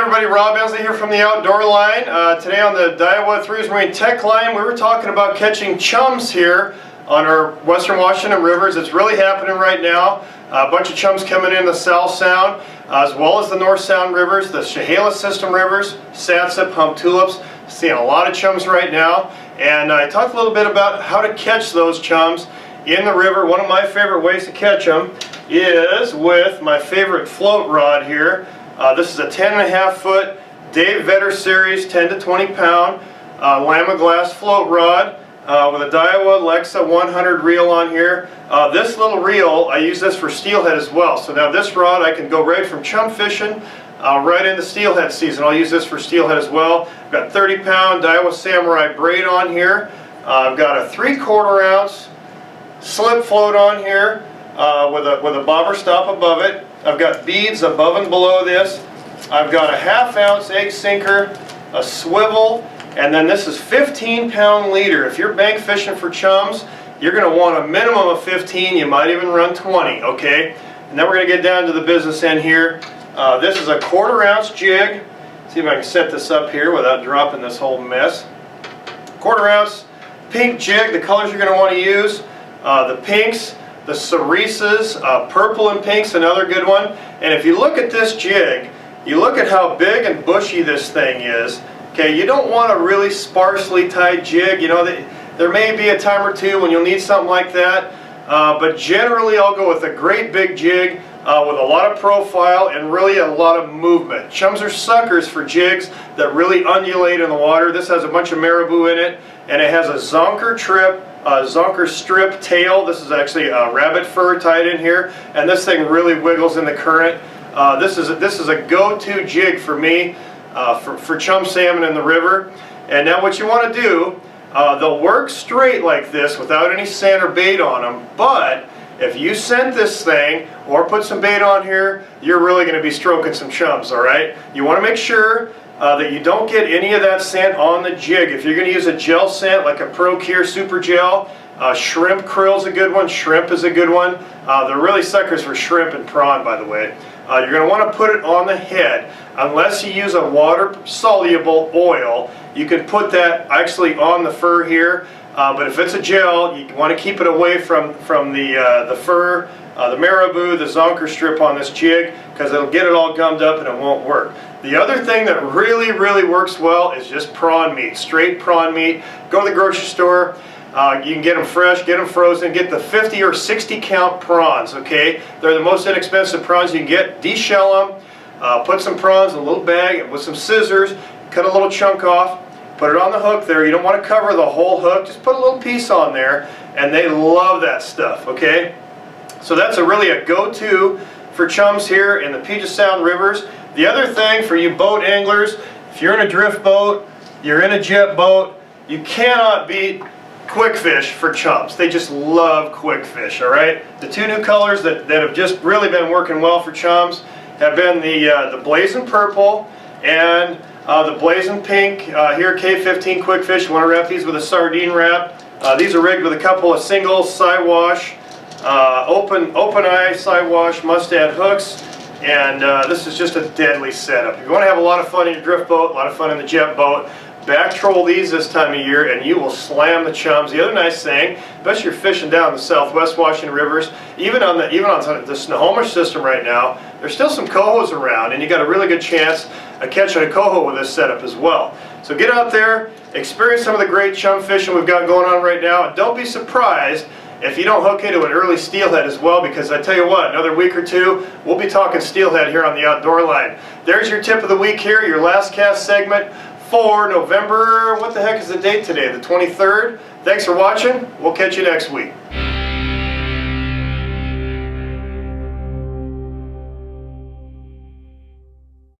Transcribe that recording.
everybody, Rob Endsley here from the Outdoor Line. Today on the Daiwa 3's Marine Tech Line, we were talking about catching chums here on our Western Washington rivers. It's really happening right now. A bunch of chums coming in the South Sound, as well as the North Sound rivers, the Chehalis system rivers, Satsip, Hump Tulips. Seeing a lot of chums right now. And I talked a little bit about how to catch those chums in the river. One of my favorite ways to catch them is with my favorite float rod here. This is a 10.5 foot Dave Vetter Series 10 to 20 pound Lama glass float rod with a Daiwa Lexa 100 reel on here. This little reel, I use this for steelhead as well. So now this rod I can go right from chum fishing right into steelhead season. I'll use this for steelhead as well. I've got 30 pound Daiwa Samurai braid on here. I've got a 3/4 ounce slip float on here with a bobber stop above it. I've got beads above and below this. I've got a 1/2 ounce egg sinker, a swivel, and then this is 15 pound leader. If you're bank fishing for chums, you're going to want a minimum of 15. You might even run 20, okay? And then we're going to get down to the business end here. This is a 1/4 ounce jig. See if I can set this up here without dropping this whole mess. 1/4 ounce pink jig. The colors you're going to want to use, the pinks, the cerises, purple and pink's another good one. And if you look at this jig, you look at how big and bushy this thing is. Okay, you don't want a really sparsely tied jig. You know, there may be a time or two when you'll need something like that. But generally I'll go with a great big jig with a lot of profile and really a lot of movement. Chums are suckers for jigs that really undulate in the water. This has a bunch of marabou in it, and it has a zonker strip tail. This is actually a rabbit fur tied in here, and this thing really wiggles in the current. This is a go-to jig for me for chum salmon in the river. And now what you want to do, they'll work straight like this without any scent or bait on them, but if you scent this thing or put some bait on here, you're really going to be stroking some chums, all right? You want to make sure that you don't get any of that scent on the jig. If you're going to use a gel scent like a Pro Cure Super Gel, shrimp krill's a good one, shrimp is a good one. They're really suckers for shrimp and prawn, by the way. You're going to want to put it on the head. Unless you use a water-soluble oil, you can put that actually on the fur here. But if it's a gel, you want to keep it away from the fur, the marabou, the zonker strip on this jig, because it'll get it all gummed up and it won't work. The other thing that really works well is just prawn meat, straight prawn meat. Go to the grocery store. You can get them fresh, get them frozen, get the 50 or 60 count prawns, okay? They're the most inexpensive prawns you can get. Deshell them, put some prawns in a little bag with some scissors, cut a little chunk off, put it on the hook there. You don't want to cover the whole hook, just put a little piece on there, and they love that stuff, okay? So that's really a go-to for chums here in the Puget Sound rivers. The other thing for you boat anglers, if you're in a drift boat, you're in a jet boat, you cannot beat Kwikfish for chums. They just love Kwikfish, all right? The two new colors that have just really been working well for chums have been the Blazing Purple and the Blazing Pink. Here, K15 Kwikfish. You want to wrap these with a sardine wrap. These are rigged with a couple of single side wash, open eye side wash mustad hooks, and this is just a deadly setup. If you want to have a lot of fun in your drift boat, a lot of fun in the jet boat, back troll these this time of year and you will slam the chums. The other nice thing, especially if you're fishing down the Southwest Washington rivers, even on the Snohomish system right now, there's still some cohos around, and you got a really good chance of catching a coho with this setup as well. So get out there, experience some of the great chum fishing we've got going on right now, and don't be surprised if you don't hook into an early steelhead as well, because I tell you what, another week or two, we'll be talking steelhead here on the Outdoor Line. There's your tip of the week here, your last cast segment for November, what the heck is the date today? The 23rd? Thanks for watching. We'll catch you next week.